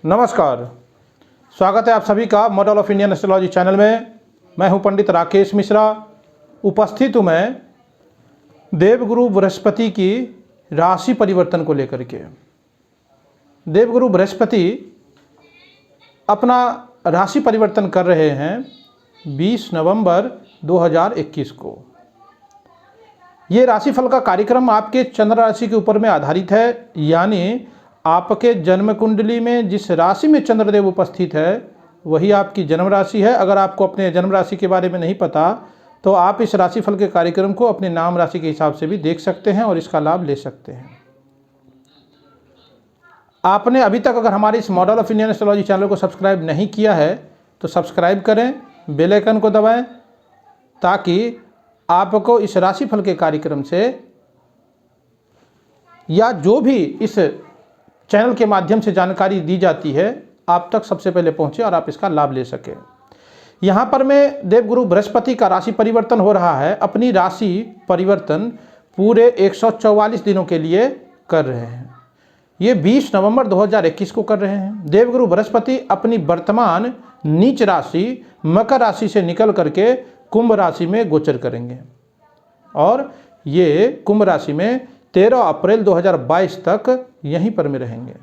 नमस्कार, स्वागत है आप सभी का model of Indian astrology channel में। मैं हूं पंडित राकेश मिश्रा। उपस्थित हूं मैं देवगुरु बृहस्पति की राशि परिवर्तन को लेकर के। देवगुरु बृहस्पति अपना राशि परिवर्तन कर रहे हैं 20 नवंबर 2021 को। ये राशिफल का कार्यक्रम आपके चंद्र राशि के ऊपर में आधारित है, यानी आपके जन्म कुंडली में जिस राशि में चंद्रदेव उपस्थित है वही आपकी जन्म राशि है। अगर आपको अपने जन्म राशि के बारे में नहीं पता तो आप इस राशिफल के कार्यक्रम को अपने नाम राशि के हिसाब से भी देख सकते हैं और इसका लाभ ले सकते हैं। आपने अभी तक अगर हमारे इस model of Indian astrology channel को सब्सक्राइब नहीं किया है तो सब्सक्राइब करें, बेल आइकन को दबाएं, ताकि आपको इस राशिफल के कार्यक्रम से या जो भी इस चैनल के माध्यम से जानकारी दी जाती है आप तक सबसे पहले पहुंचे और आप इसका लाभ ले सकें। यहाँ पर मैं देवगुरु बृहस्पति का राशि परिवर्तन हो रहा है। अपनी राशि परिवर्तन पूरे 144 दिनों के लिए कर रहे हैं। ये 20 नवंबर 2021 को कर रहे हैं। देवगुरु बृहस्पति अपनी वर्तमान नीच राशि मकर राशि से निकल करके कुंभ राशि में गोचर करेंगे और ये कुंभ राशि में 13 अप्रैल 2022 तक यहीं पर में रहेंगे।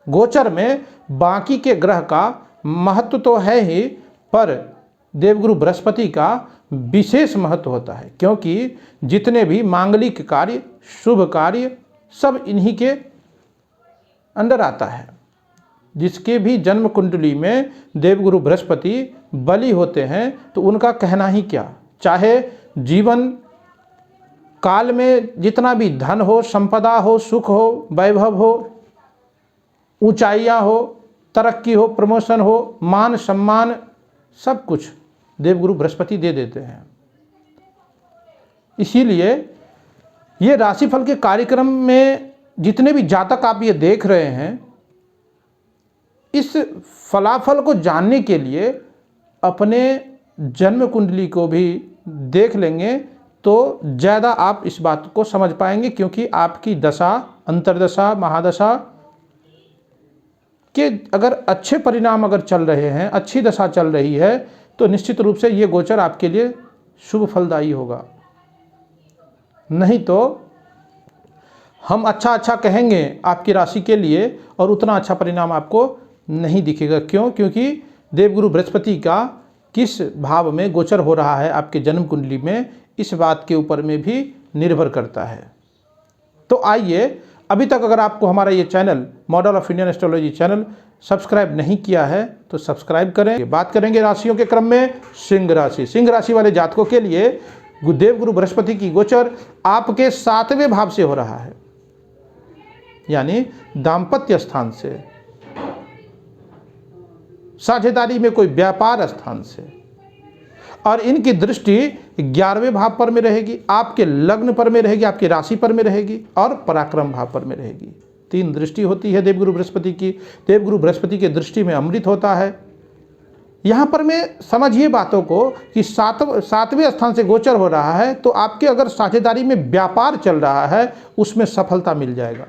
गोचर में बाकी के ग्रह का महत्व तो है ही, पर देवगुरु बृहस्पति का विशेष महत्व होता है, क्योंकि जितने भी मांगलिक कार्य, शुभ कार्य सब इन्हीं के अंडर आता है। जिसके भी जन्म कुंडली में देवगुरु बृहस्पति बली होते हैं तो उनका कहना ही क्या। चाहे जीवन काल में जितना भी धन हो, संपदा हो, सुख हो, वैभव हो, ऊंचाइयां हो, तरक्की हो, प्रमोशन हो, मान सम्मान, सब कुछ देवगुरु बृहस्पति दे देते हैं। इसीलिए ये राशिफल के कार्यक्रम में जितने भी जातक आप ये देख रहे हैं, इस फलाफल को जानने के लिए अपने जन्म कुंडली को भी देख लेंगे तो ज़्यादा आप इस बात को समझ पाएंगे, क्योंकि आपकी दशा, अंतर्दशा, महादशा के अगर अच्छे परिणाम अगर चल रहे हैं, अच्छी दशा चल रही है, तो निश्चित रूप से ये गोचर आपके लिए शुभ फलदायी होगा। नहीं तो हम अच्छा कहेंगे आपकी राशि के लिए और उतना अच्छा परिणाम आपको नहीं दिखेगा। क्यों? क्योंकि देवगुरु बृहस्पति का किस भाव में गोचर हो रहा है आपके जन्म कुंडली में, इस बात के ऊपर में भी निर्भर करता है। तो आइए, अभी तक अगर आपको हमारा ये channel model of Indian astrology channel subscribe नहीं किया है तो सब्सक्राइब करें। बात करेंगे राशियों के क्रम में सिंह राशि। सिंह राशि वाले जातकों के लिए देवगुरु बृहस्पति की गोचर आपके 7वें भाव से हो रहा है, यानी दाम्पत्य स्थान से, साझेदारी में कोई व्यापार स्थान से, और इनकी दृष्टि 11वें भाव पर में रहेगी, आपके लग्न पर में रहेगी, आपकी राशि पर में रहेगी और पराक्रम भाव पर में रहेगी। 3 दृष्टि होती है देवगुरु बृहस्पति की। देवगुरु बृहस्पति की दृष्टि में अमृत होता है। यहाँ पर में समझिए बातों को कि 7वें स्थान से गोचर हो रहा है तो आपके अगर साझेदारी में व्यापार चल रहा है उसमें सफलता मिल जाएगा।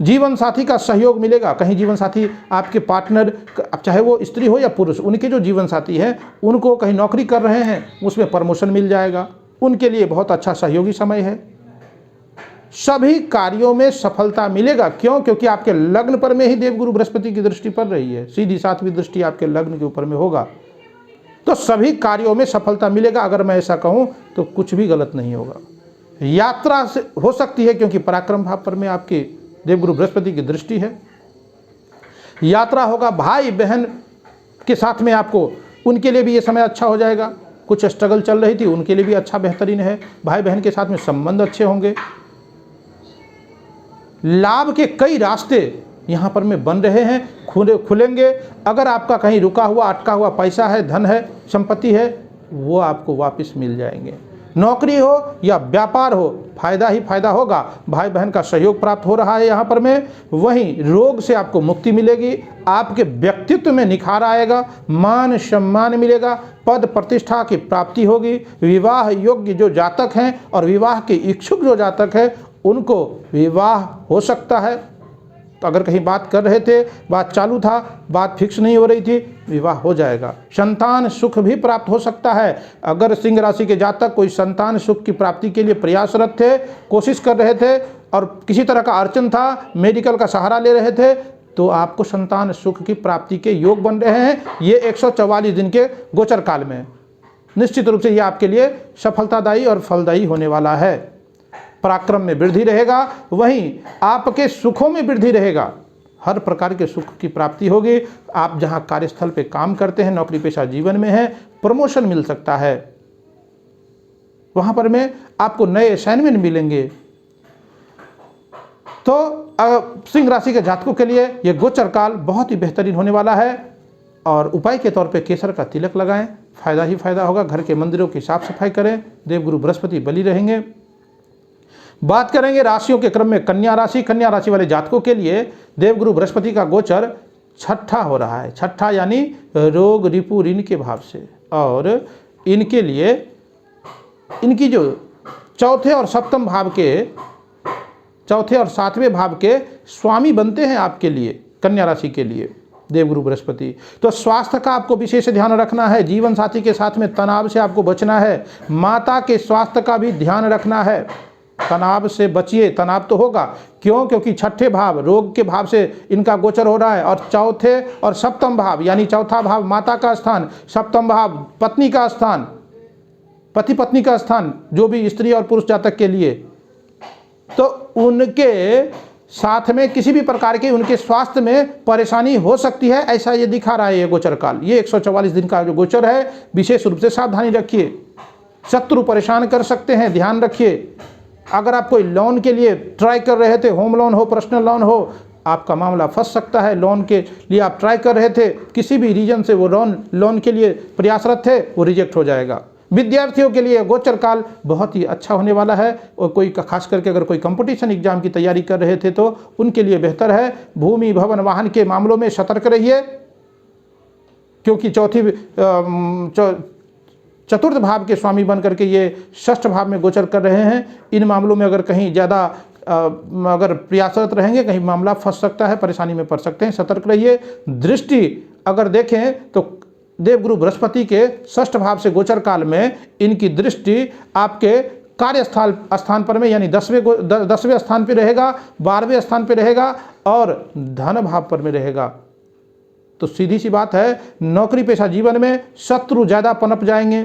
जीवन साथी का सहयोग मिलेगा। कहीं जीवन साथी आपके पार्टनर, चाहे वो स्त्री हो या पुरुष, उनके जो जीवन साथी हैं उनको कहीं नौकरी कर रहे हैं उसमें प्रमोशन मिल जाएगा। उनके लिए बहुत अच्छा सहयोगी समय है। सभी कार्यों में सफलता मिलेगा। क्यों? क्योंकि आपके लग्न पर में ही देवगुरु बृहस्पति की दृष्टि पड़ रही है। सीधी 7वीं दृष्टि आपके लग्न के ऊपर में होगा तो सभी कार्यों में सफलता मिलेगा। अगर मैं ऐसा कहूँ तो कुछ भी गलत नहीं होगा। यात्रा से हो सकती है, क्योंकि पराक्रम भाव पर में आपकी देवगुरु बृहस्पति की दृष्टि है। यात्रा होगा। भाई बहन के साथ में आपको, उनके लिए भी ये समय अच्छा हो जाएगा। कुछ स्ट्रगल चल रही थी उनके लिए भी अच्छा बेहतरीन है। भाई बहन के साथ में संबंध अच्छे होंगे। लाभ के कई रास्ते यहाँ पर में बन रहे हैं, खुलेंगे। अगर आपका कहीं रुका हुआ, अटका हुआ पैसा है, धन है, संपत्ति है, वो आपको वापस मिल जाएंगे। नौकरी हो या व्यापार हो, फायदा ही फायदा होगा। भाई बहन का सहयोग प्राप्त हो रहा है यहाँ पर में। वहीं रोग से आपको मुक्ति मिलेगी। आपके व्यक्तित्व में निखार आएगा, मान सम्मान मिलेगा, पद प्रतिष्ठा की प्राप्ति होगी। विवाह योग्य जो जातक हैं और विवाह के इच्छुक जो जातक है उनको विवाह हो सकता है। तो अगर कहीं बात कर रहे थे, बात चालू था, बात फिक्स नहीं हो रही थी, विवाह हो जाएगा। संतान सुख भी प्राप्त हो सकता है। अगर सिंह राशि के जातक कोई संतान सुख की प्राप्ति के लिए प्रयासरत थे, कोशिश कर रहे थे और किसी तरह का अड़चन था, मेडिकल का सहारा ले रहे थे, तो आपको संतान सुख की प्राप्ति के योग बन रहे हैं। ये 144 दिन के गोचर काल में निश्चित रूप से ये आपके लिए सफलतादायी और फलदायी होने वाला है। पराक्रम में वृद्धि रहेगा, वहीं आपके सुखों में वृद्धि रहेगा। हर प्रकार के सुख की प्राप्ति होगी। आप जहां कार्यस्थल पे काम करते हैं, नौकरी पेशा जीवन में हैं, प्रमोशन मिल सकता है, वहां पर में आपको नए असाइनमेंट मिलेंगे। तो सिंह राशि के जातकों के लिए ये गोचर काल बहुत ही बेहतरीन होने वाला है। और उपाय के तौर पे केसर का तिलक लगाएं, फायदा ही फायदा होगा। घर के मंदिरों की साफ सफाई करें, देवगुरु बृहस्पति बली रहेंगे। बात करेंगे राशियों के क्रम में कन्या राशि। कन्या राशि वाले जातकों के लिए देवगुरु बृहस्पति का गोचर छठा हो रहा है। छठा यानी रोग रिपु ऋण के भाव से, और इनके लिए इनकी जो चौथे और सप्तम भाव के, चौथे और सातवें भाव के स्वामी बनते हैं आपके लिए, कन्या राशि के लिए देवगुरु बृहस्पति। तो स्वास्थ्य का आपको विशेष ध्यान रखना है। जीवन साथी के साथ में तनाव से आपको बचना है। माता के स्वास्थ्य का भी ध्यान रखना है। तनाव से बचिए। तनाव तो होगा, क्यों? क्योंकि छठे भाव रोग के भाव से इनका गोचर हो रहा है, और चौथे और सप्तम भाव यानी चौथा भाव माता का स्थान, सप्तम भाव पत्नी का स्थान, पति पत्नी का स्थान, जो भी स्त्री और पुरुष जातक के लिए, तो उनके साथ में किसी भी प्रकार के उनके स्वास्थ्य में परेशानी हो सकती है, ऐसा ये दिखा रहा है ये गोचर काल। ये 144 दिन का जो गोचर है, विशेष रूप से सावधानी रखिए। शत्रु परेशान कर सकते हैं, ध्यान रखिए। अगर आप कोई लोन के लिए ट्राई कर रहे थे, होम लोन हो, पर्सनल लोन हो, आपका मामला फंस सकता है। लोन के लिए आप ट्राई कर रहे थे, किसी भी रीजन से वो लोन के लिए प्रयासरत थे, वो रिजेक्ट हो जाएगा। विद्यार्थियों के लिए गोचर काल बहुत ही अच्छा होने वाला है। और कोई खास करके अगर कोई कंपटीशन एग्जाम की तैयारी कर रहे थे तो उनके लिए बेहतर है। भूमि भवन वाहन के मामलों में सतर्क रहिए, क्योंकि चतुर्थ भाव के स्वामी बन करके ये षष्ठ भाव में गोचर कर रहे हैं। इन मामलों में अगर कहीं ज़्यादा अगर प्रयासरत रहेंगे, कहीं मामला फंस सकता है, परेशानी में पड़ सकते हैं, सतर्क रहिए। दृष्टि अगर देखें तो देवगुरु बृहस्पति के षष्ठ भाव से गोचर काल में इनकी दृष्टि आपके कार्यस्थल स्थान पर में यानी 10वें स्थान पर रहेगा, 12वें स्थान पर रहेगा और धन भाव पर में रहेगा। तो सीधी सी बात है, नौकरी पेशा जीवन में शत्रु ज़्यादा पनप जाएंगे,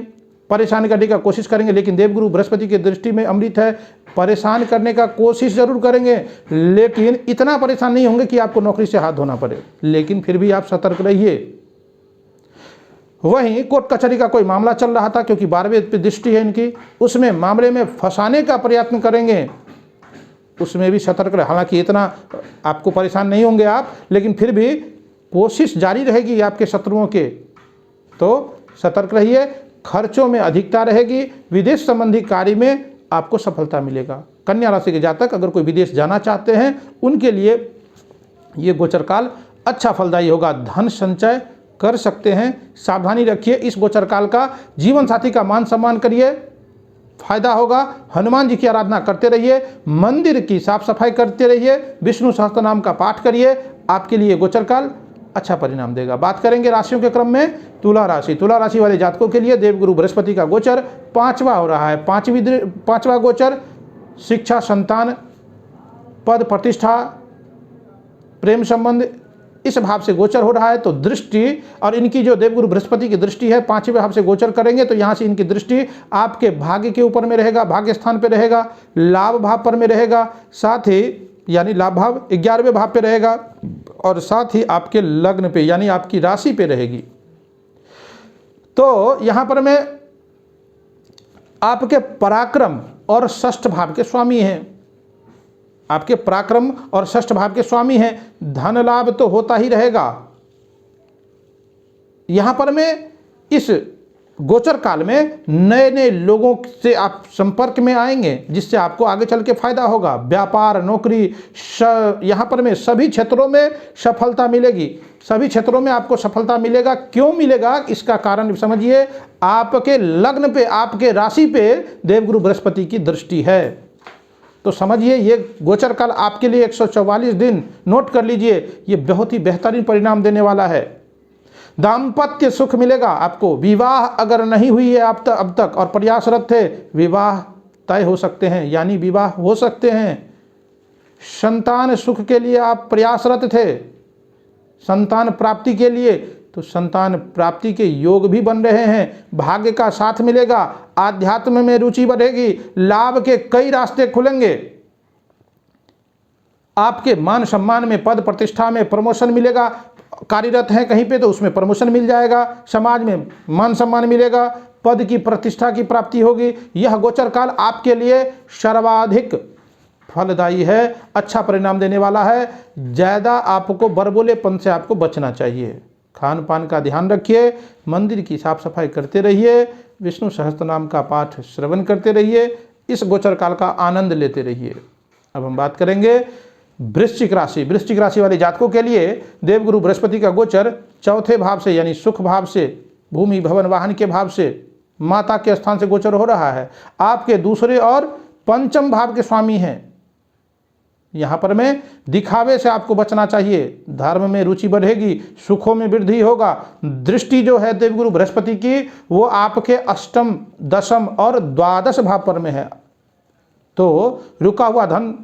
परेशान करने का कोशिश करेंगे, लेकिन देवगुरु बृहस्पति की दृष्टि में अमृत है। परेशान करने का कोशिश जरूर करेंगे, लेकिन इतना परेशान नहीं होंगे कि आपको नौकरी से हाथ धोना पड़े, लेकिन फिर भी आप सतर्क रहिए। वहीं कोर्ट कचहरी का कोई मामला चल रहा था, क्योंकि 12वें पे दृष्टि है इनकी, उसमें मामले में फंसाने का प्रयत्न करेंगे, उसमें भी सतर्क रहे। हालांकि इतना आपको परेशान नहीं होंगे आप, लेकिन फिर भी कोशिश जारी रहेगी आपके शत्रुओं के, तो सतर्क रहिए। खर्चों में अधिकता रहेगी। विदेश संबंधी कार्य में आपको सफलता मिलेगा। कन्या राशि के जातक अगर कोई विदेश जाना चाहते हैं, उनके लिए ये गोचर काल अच्छा फलदायी होगा। धन संचय कर सकते हैं, सावधानी रखिए। इस गोचर काल का जीवन साथी का मान सम्मान करिए, फायदा होगा। हनुमान जी की आराधना करते रहिए, मंदिर की साफ सफाई करते रहिए, विष्णु सहस्त्र नाम का पाठ करिए। आपके लिए गोचर काल अच्छा परिणाम देगा। बात करेंगे राशियों के क्रम में तुला राशि। तुला राशि वाले जातकों के लिए देवगुरु बृहस्पति का गोचर 5वां हो रहा है। 5वां गोचर शिक्षा, संतान, पद प्रतिष्ठा, प्रेम संबंध, इस भाव से गोचर हो रहा है। तो दृष्टि और इनकी जो देवगुरु बृहस्पति की दृष्टि है 5वें भाव से गोचर करेंगे, तो यहाँ से इनकी दृष्टि आपके भाग्य के ऊपर में रहेगा, भाग्य स्थान पे रहेगा, लाभ भाव पर में रहेगा, साथ ही यानी लाभ भाव 11वें भाव पे रहेगा, और साथ ही आपके लग्न पे यानी आपकी राशि पे रहेगी। तो यहाँ पर में आपके पराक्रम और षष्ठ भाव के स्वामी हैं, आपके पराक्रम और षष्ठ भाव के स्वामी हैं। धन लाभ तो होता ही रहेगा। यहां पर में इस गोचर काल में नए नए लोगों से आप संपर्क में आएंगे, जिससे आपको आगे चल के फायदा होगा। व्यापार, नौकरी, यहां पर में सभी क्षेत्रों में सफलता मिलेगी। सभी क्षेत्रों में आपको सफलता मिलेगा। क्यों मिलेगा, इसका कारण समझिए। आपके लग्न पे, आपके राशि पे देवगुरु बृहस्पति की दृष्टि है। तो समझिए ये गोचर काल आपके लिए 144 दिन नोट कर लीजिए, ये बहुत ही बेहतरीन परिणाम देने वाला है। दाम्पत्य सुख मिलेगा आपको। विवाह अगर नहीं हुई है आप अब तक और प्रयासरत थे, विवाह तय हो सकते हैं, यानी विवाह हो सकते हैं। संतान सुख के लिए आप प्रयासरत थे, संतान प्राप्ति के लिए, तो संतान प्राप्ति के योग भी बन रहे हैं। भाग्य का साथ मिलेगा, आध्यात्म में रुचि बढ़ेगी, लाभ के कई रास्ते खुलेंगे। आपके मान सम्मान में, पद प्रतिष्ठा में प्रमोशन मिलेगा। कार्यरत हैं कहीं पे तो उसमें प्रमोशन मिल जाएगा, समाज में मान सम्मान मिलेगा, पद की प्रतिष्ठा की प्राप्ति होगी। यह गोचर काल आपके लिए सर्वाधिक फलदायी है, अच्छा परिणाम देने वाला है। ज़्यादा आपको बरबोलेपन से आपको बचना चाहिए। खान पान का ध्यान रखिए, मंदिर की साफ सफाई करते रहिए, विष्णु सहस्त्रनाम का पाठ श्रवण करते रहिए, इस गोचर काल का आनंद लेते रहिए। अब हम बात करेंगे वृश्चिक राशि। वृश्चिक राशि वाले जातकों के लिए देवगुरु बृहस्पति का गोचर चौथे भाव से, यानी सुख भाव से, भूमि भवन वाहन के भाव से, माता के स्थान से गोचर हो रहा है। आपके दूसरे और पंचम भाव के स्वामी हैं। यहाँ पर में दिखावे से आपको बचना चाहिए। धर्म में रुचि बढ़ेगी, सुखों में वृद्धि होगा। दृष्टि जो है देवगुरु बृहस्पति की, वो आपके अष्टम, दशम और द्वादश भाव पर में है। तो रुका हुआ धन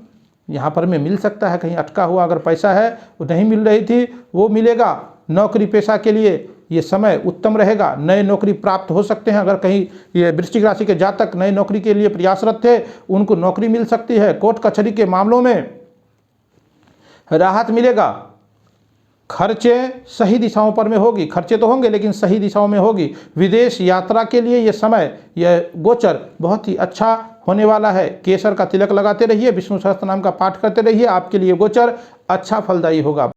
यहाँ पर में मिल सकता है। कहीं अटका हुआ अगर पैसा है, वो नहीं मिल रही थी, वो मिलेगा। नौकरी पेशा के लिए ये समय उत्तम रहेगा, नए नौकरी प्राप्त हो सकते हैं। अगर कहीं ये वृश्चिक राशि के जातक नए नौकरी के लिए प्रयासरत थे, उनको नौकरी मिल सकती है। कोर्ट कचहरी के मामलों में राहत मिलेगा। खर्चे सही दिशाओं पर में होगी, खर्चे तो होंगे लेकिन सही दिशाओं में होगी। विदेश यात्रा के लिए ये समय, यह गोचर बहुत ही अच्छा होने वाला है। केसर का तिलक लगाते रहिए, विष्णु सहस्त्रनाम का पाठ करते रहिए, आपके लिए गोचर अच्छा फलदायी होगा।